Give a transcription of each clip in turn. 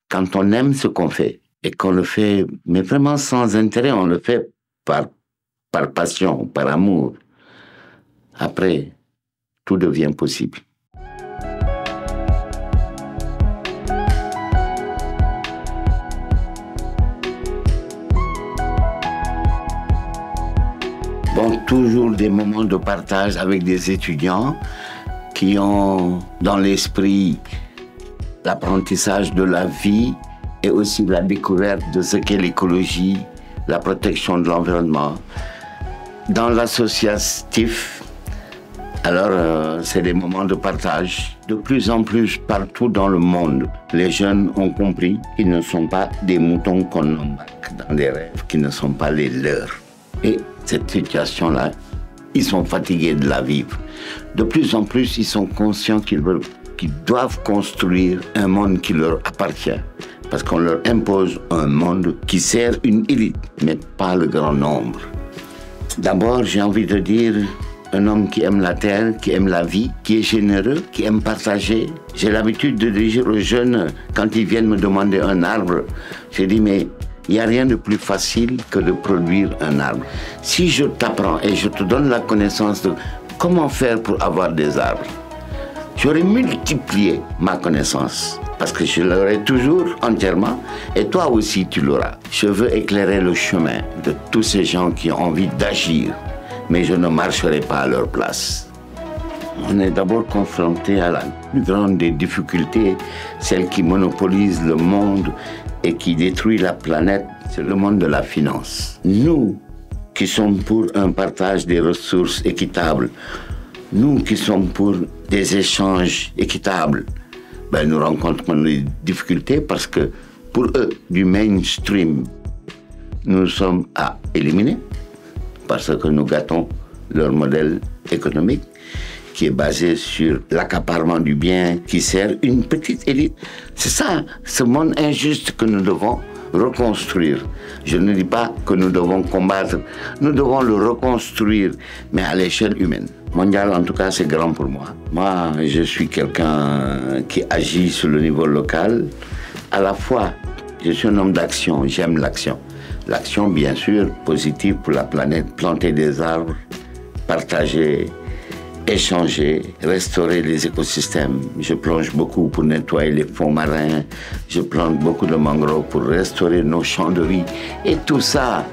Quand on aime ce qu'on fait et qu'on le fait, mais vraiment sans intérêt, on le fait par passion, par amour. Après, tout devient possible. Bon, toujours des moments de partage avec des étudiants qui ont dans l'esprit l'apprentissage de la vie et aussi la découverte de ce qu'est l'écologie, la protection de l'environnement. Dans l'associatif, alors c'est des moments de partage. De plus en plus partout dans le monde, les jeunes ont compris qu'ils ne sont pas des moutons qu'on embarque dans des rêves qui ne sont pas les leurs. Et cette situation-là, ils sont fatigués de la vivre. De plus en plus, ils sont conscients qu'ils doivent construire un monde qui leur appartient. Parce qu'on leur impose un monde qui sert une élite, mais pas le grand nombre. D'abord, j'ai envie de dire un homme qui aime la terre, qui aime la vie, qui est généreux, qui aime partager. J'ai l'habitude de dire aux jeunes, quand ils viennent me demander un arbre, je dis, mais il n'y a rien de plus facile que de produire un arbre. Si je t'apprends et je te donne la connaissance de comment faire pour avoir des arbres, j'aurais multiplié ma connaissance. Parce que je l'aurai toujours entièrement, et toi aussi tu l'auras. Je veux éclairer le chemin de tous ces gens qui ont envie d'agir, mais je ne marcherai pas à leur place. On est d'abord confronté à la plus grande des difficultés, celle qui monopolise le monde et qui détruit la planète, c'est le monde de la finance. Nous, qui sommes pour un partage des ressources équitables, nous qui sommes pour des échanges équitables, nous rencontrons des difficultés parce que pour eux, du mainstream, nous sommes à éliminer parce que nous gâtons leur modèle économique qui est basé sur l'accaparement du bien qui sert une petite élite. C'est ça, ce monde injuste que nous devons reconstruire. Je ne dis pas que nous devons combattre, nous devons le reconstruire, mais à l'échelle humaine. Mondial, en tout cas, c'est grand pour moi. Moi, je suis quelqu'un qui agit sur le niveau local. À la fois, je suis un homme d'action, j'aime l'action. L'action, bien sûr, positive pour la planète, planter des arbres, partager, échanger, restaurer les écosystèmes. Je plonge beaucoup pour nettoyer les fonds marins. Je plante beaucoup de mangroves pour restaurer nos champs de riz. Et tout ça,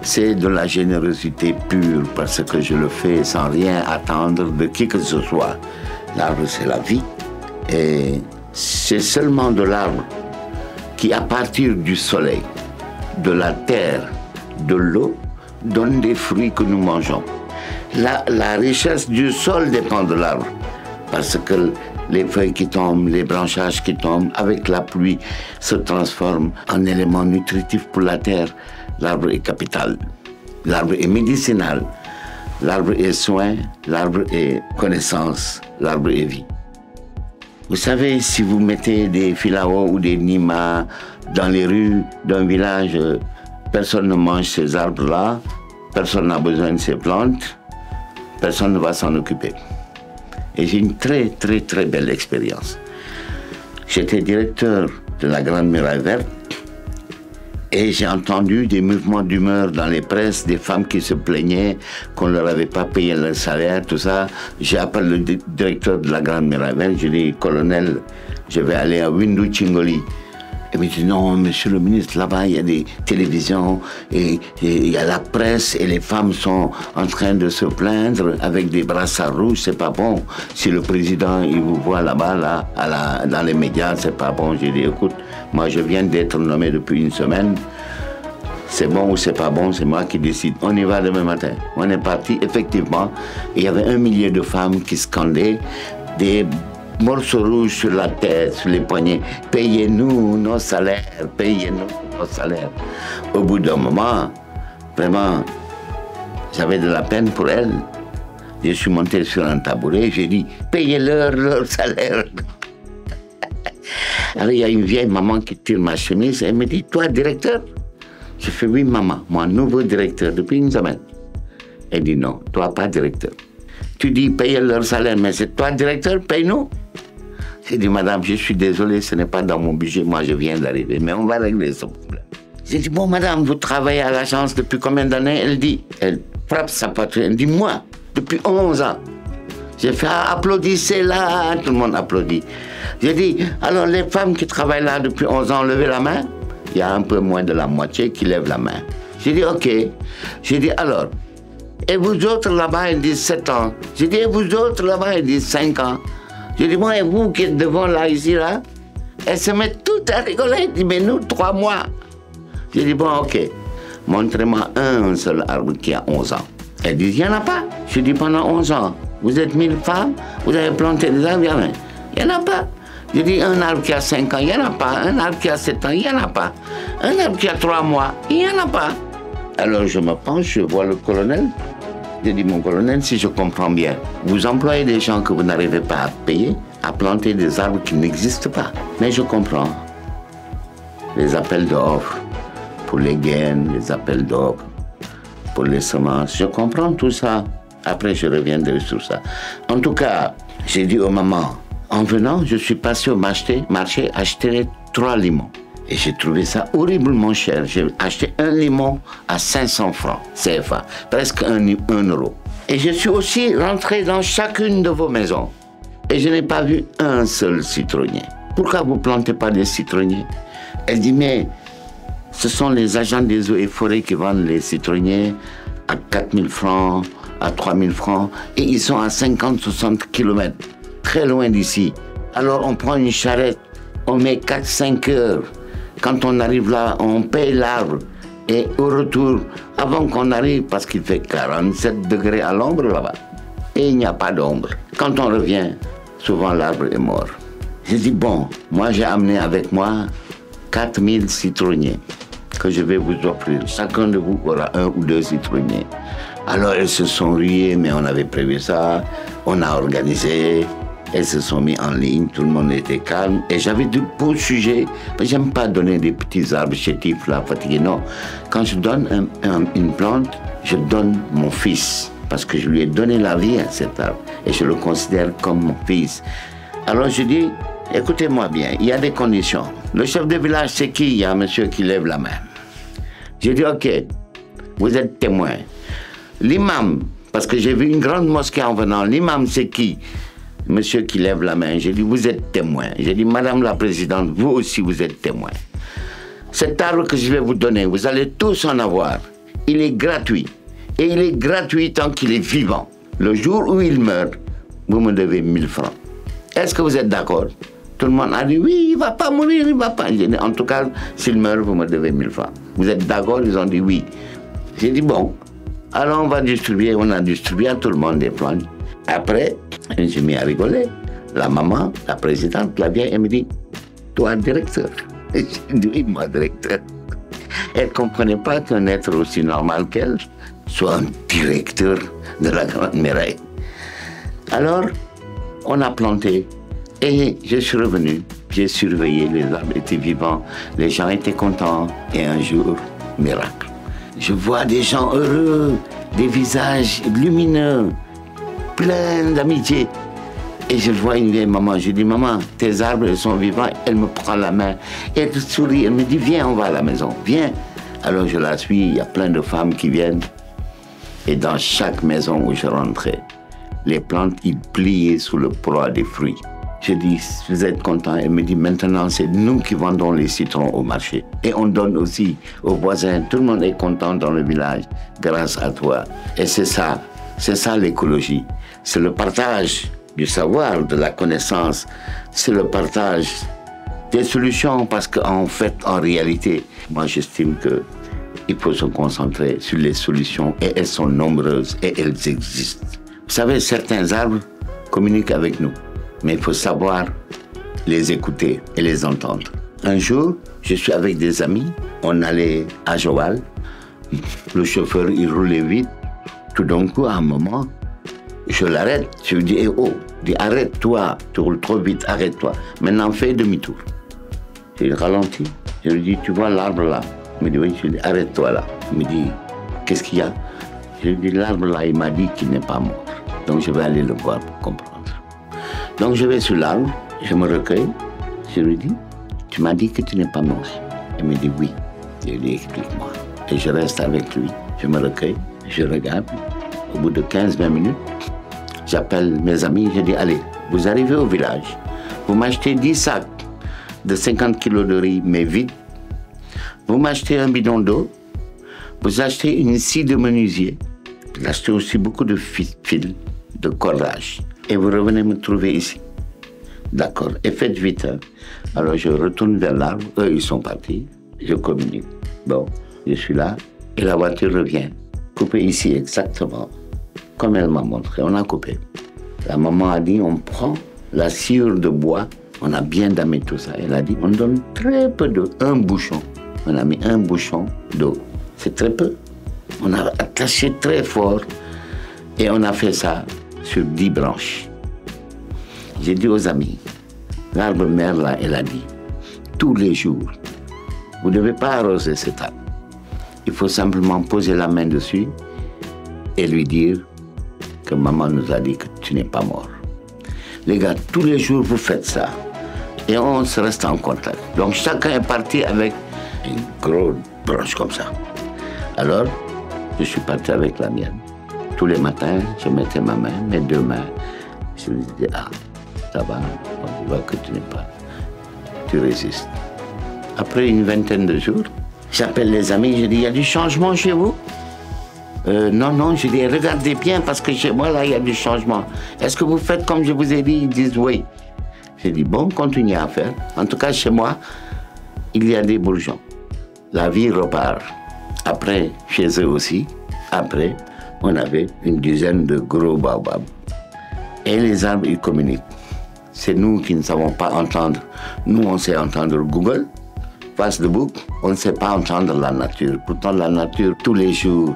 c'est de la générosité pure parce que je le fais sans rien attendre de qui que ce soit. L'arbre, c'est la vie. Et c'est seulement de l'arbre qui, à partir du soleil, de la terre, de l'eau, donne des fruits que nous mangeons. La richesse du sol dépend de l'arbre, parce que les feuilles qui tombent, les branchages qui tombent, avec la pluie, se transforment en éléments nutritifs pour la terre. L'arbre est capital, l'arbre est médicinal, l'arbre est soin, l'arbre est connaissance, l'arbre est vie. Vous savez, si vous mettez des filao ou des nimas dans les rues d'un village, personne ne mange ces arbres-là, personne n'a besoin de ces plantes, personne ne va s'en occuper. Et j'ai une très, très, très belle expérience. J'étais directeur de la Grande Muraille Verte et j'ai entendu des mouvements d'humeur dans les presses, des femmes qui se plaignaient qu'on ne leur avait pas payé leur salaire, tout ça. J'ai appelé le directeur de la Grande Muraille Verte, je lui ai dit, colonel, je vais aller à Windu Chingoli. Il me dit, non, monsieur le ministre, là-bas, il y a des télévisions, et il y a la presse, et les femmes sont en train de se plaindre avec des brassards rouges, c'est pas bon. Si le président, il vous voit là-bas, là, dans les médias, c'est pas bon. J'ai dit, écoute, moi, je viens d'être nommé depuis une semaine. C'est bon ou c'est pas bon, c'est moi qui décide. On y va demain matin. On est parti, effectivement. Il y avait 1 millier de femmes qui scandaient des morceaux rouges sur la tête, sur les poignets. Payez-nous nos salaires, payez-nous nos salaires. Au bout d'un moment, vraiment, j'avais de la peine pour elles. Je suis monté sur un tabouret, j'ai dit, payez-leur salaire. Alors il y a une vieille maman qui tire ma chemise, elle me dit, toi, directeur? Je fais, oui, maman, moi, nouveau directeur depuis une semaine. Elle dit, non, toi, pas directeur. Tu dis, payez leur salaire, mais c'est toi, directeur, paye-nous. J'ai dit, madame, je suis désolé, ce n'est pas dans mon budget, moi je viens d'arriver, mais on va régler ce problème. J'ai dit, bon, madame, vous travaillez à l'agence depuis combien d'années? Elle frappe sa poitrine, elle dit, moi, depuis 11 ans. J'ai fait, applaudissez là, tout le monde applaudit. J'ai dit, alors les femmes qui travaillent là depuis 11 ans, levez la main. Il y a un peu moins de la moitié qui lèvent la main. J'ai dit, ok. J'ai dit, alors, et vous autres là-bas, ils disent 7 ans. J'ai dit, et vous autres là-bas, ils disent 5 ans. J'ai dit, moi, et vous qui êtes devant là, ici, là? Elles se mettent toutes à rigoler. Elle dit, mais nous, 3 mois. J'ai dit, bon, ok. Montrez-moi un seul arbre qui a 11 ans. Elle dit, il n'y en a pas. Je dis, pendant 11 ans, vous êtes 1000 femmes, vous avez planté des arbres, il n'y en a pas. Je dis, un arbre qui a 5 ans, il n'y en a pas. Un arbre qui a 7 ans, il n'y en a pas. Un arbre qui a 3 mois, il n'y en a pas. Alors je me penche, je vois le colonel. Je dis, mon colonel, si je comprends bien, vous employez des gens que vous n'arrivez pas à payer, à planter des arbres qui n'existent pas. Mais je comprends. Les appels d'offres pour les gaines, les appels d'offres pour les semences, je comprends tout ça. Après, je reviendrai sur ça. En tout cas, j'ai dit aux mamans, en venant, je suis passé au marché acheter 3 limons. Et j'ai trouvé ça horriblement cher. J'ai acheté un limon à 500 francs CFA, presque 1 euro. Et je suis aussi rentré dans chacune de vos maisons. Et je n'ai pas vu un seul citronnier. Pourquoi vous ne plantez pas des citronniers? Elle dit, mais ce sont les agents des eaux et forêts qui vendent les citronniers à 4000 francs, à 3000 francs, et ils sont à 50-60 km, très loin d'ici. Alors on prend une charrette, on met 4-5 heures. Quand on arrive là, on paye l'arbre. Et au retour, avant qu'on arrive, parce qu'il fait 47 degrés à l'ombre là-bas, et il n'y a pas d'ombre. Quand on revient, souvent l'arbre est mort. J'ai dit, bon, moi j'ai amené avec moi 4000 citronniers que je vais vous offrir. Chacun de vous aura 1 ou 2 citronniers. Alors elles se sont riées, mais on avait prévu ça, on a organisé, elles se sont mis en ligne, tout le monde était calme. Et j'avais de beaux sujets, mais j'aime pas donner des petits arbres chétifs là, fatigués, non. Quand je donne une plante, je donne mon fils, parce que je lui ai donné la vie à cet arbre, et je le considère comme mon fils. Alors je dis, écoutez-moi bien, il y a des conditions. Le chef de village, c'est qui? Il y a un monsieur qui lève la main. J'ai dit, ok, vous êtes témoin. L'imam, parce que j'ai vu une grande mosquée en venant, l'imam c'est qui? Monsieur qui lève la main. J'ai dit, vous êtes témoin. J'ai dit, madame la présidente, vous aussi vous êtes témoin. Cet arbre que je vais vous donner, vous allez tous en avoir. Il est gratuit. Et il est gratuit tant qu'il est vivant. Le jour où il meurt, vous me devez 1000 francs. Est-ce que vous êtes d'accord? Tout le monde a dit, oui, il ne va pas mourir, il ne va pas. J'ai dit, en tout cas, s'il meurt, vous me devez 1000 francs. Vous êtes d'accord? Ils ont dit oui. J'ai dit, bon. Alors on va distribuer, on a distribué à tout le monde des plantes. Après, je me suis mis à rigoler. La maman, la présidente, la vieille, elle me dit, toi, directeur. Et j'ai dit, oui, moi, directeur. Elle ne comprenait pas qu'un être aussi normal qu'elle soit un directeur de la Grande Muraille. Alors, on a planté et je suis revenu. J'ai surveillé, les arbres étaient vivants, les gens étaient contents. Et un jour, miracle. Je vois des gens heureux, des visages lumineux, pleins d'amitié. Et je vois une vieille maman, je dis, maman, tes arbres ils sont vivants. Elle me prend la main, elle sourit, elle me dit, viens, on va à la maison, viens. Alors je la suis, il y a plein de femmes qui viennent. Et dans chaque maison où je rentrais, les plantes, ils pliaient sous le poids des fruits. Je dis, vous êtes content? Elle me dit, maintenant, c'est nous qui vendons les citrons au marché. Et on donne aussi aux voisins. Tout le monde est content dans le village grâce à toi. Et c'est ça l'écologie. C'est le partage du savoir, de la connaissance. C'est le partage des solutions parce qu'en fait, en réalité, moi j'estime qu'il faut se concentrer sur les solutions et elles sont nombreuses et elles existent. Vous savez, certains arbres communiquent avec nous. Mais il faut savoir les écouter et les entendre. Un jour, je suis avec des amis, on allait à Joal. Le chauffeur, il roulait vite. Tout d'un coup, à un moment, je l'arrête. Je lui dis, eh oh, arrête-toi, tu roules trop vite, arrête-toi. Maintenant, fais demi-tour. Je ralentis. Je lui dis, tu vois l'arbre là? Il me dit, oui. Je lui dis, arrête-toi là. Il me dit, qu'est-ce qu'il y a? Je lui dis, l'arbre là, il m'a dit qu'il n'est pas mort. Donc, je vais aller le voir pour comprendre. Donc je vais sur l'arbre, Je me recueille, je lui dis, tu m'as dit que tu n'es pas mort. Il me dit oui. Je lui dis, explique-moi. Et je reste avec lui, je me recueille, je regarde. Au bout de 15-20 minutes, j'appelle mes amis, je dis, allez, vous arrivez au village, vous m'achetez 10 sacs de 50 kilos de riz, mais vide. Vous m'achetez un bidon d'eau, vous achetez une scie de menuisier, vous achetez aussi beaucoup de fils, de cordage, et vous revenez me trouver ici. D'accord, et faites vite. Hein. Alors je retourne vers l'arbre, eux ils sont partis, je communique. Bon, je suis là, et la voiture revient, coupée ici exactement, comme elle m'a montré, on a coupé. La maman a dit, on prend la sciure de bois, on a bien damé tout ça. Elle a dit, on donne très peu d'eau, un bouchon. On a mis un bouchon d'eau, c'est très peu. On a attaché très fort et on a fait ça sur 10 branches. J'ai dit aux amis, l'arbre mère là, elle a dit, tous les jours, vous ne devez pas arroser cet arbre. Il faut simplement poser la main dessus et lui dire que maman nous a dit que tu n'es pas mort. Les gars, tous les jours vous faites ça et on se reste en contact. Donc chacun est parti avec une grosse branche comme ça. Alors, je suis parti avec la mienne. Tous les matins, je mettais ma main, mes deux mains. Je lui disais, ah, ça va, on voit que tu n'es pas, tu résistes. Après une vingtaine de jours, j'appelle les amis, je dis, il y a du changement chez vous? Non, je dis, regardez bien, parce que chez moi, là, il y a du changement. Est-ce que vous faites comme je vous ai dit? Ils disent oui. J'ai dit, bon, continuez à faire. En tout cas, chez moi, il y a des bourgeons. La vie repart. Après, chez eux aussi, après, on avait une dizaine de gros baobabs. Et les arbres, ils communiquent. C'est nous qui ne savons pas entendre. Nous, on sait entendre Google, Facebook, on ne sait pas entendre la nature. Pourtant, la nature, tous les jours,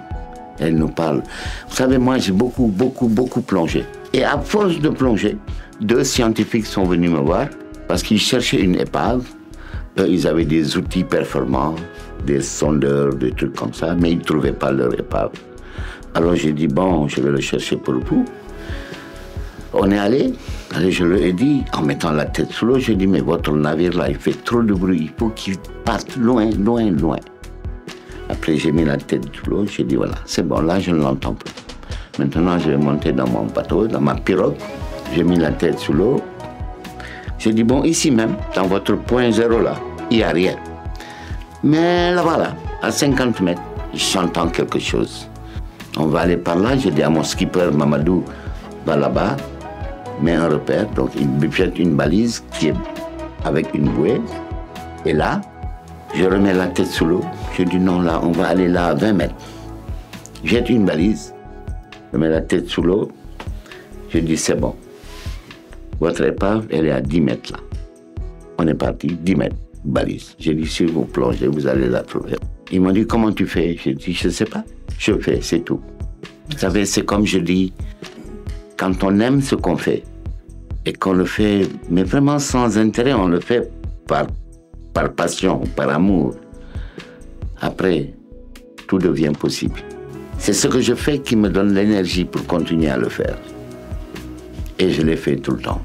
elle nous parle. Vous savez, moi, j'ai beaucoup plongé. Et à force de plonger, 2 scientifiques sont venus me voir parce qu'ils cherchaient une épave. Eux, ils avaient des outils performants, des sondeurs, des trucs comme ça, mais ils ne trouvaient pas leur épave. Alors j'ai dit, bon, je vais le chercher pour vous. On est allé, je leur ai dit, en mettant la tête sous l'eau, j'ai dit, mais votre navire là, il fait trop de bruit, il faut qu'il parte loin. Après, j'ai mis la tête sous l'eau, j'ai dit, voilà, c'est bon, là, je ne l'entends plus. Maintenant, je vais monter dans mon bateau, dans ma pirogue. J'ai mis la tête sous l'eau. J'ai dit, bon, ici même, dans votre point zéro là, il n'y a rien. Mais là-bas, là, à 50 mètres, j'entends quelque chose. On va aller par là, j'ai dit à mon skipper, Mamadou, va là-bas, mets un repère, donc il jette une balise qui est avec une bouée. Et là, je remets la tête sous l'eau. Je dis non, là, on va aller là à 20 mètres. Jette une balise, je mets la tête sous l'eau. Je dis c'est bon. Votre épave, elle est à 10 mètres là. On est parti, 10 mètres, balise. J'ai dit si vous plongez, vous allez la trouver. Ils m'ont dit comment tu fais? J'ai dit je ne sais pas. Je fais, c'est tout. Vous savez, c'est comme je dis, quand on aime ce qu'on fait et qu'on le fait, mais vraiment sans intérêt, on le fait par passion, par amour. Après, tout devient possible. C'est ce que je fais qui me donne l'énergie pour continuer à le faire. Et je l'ai fait tout le temps.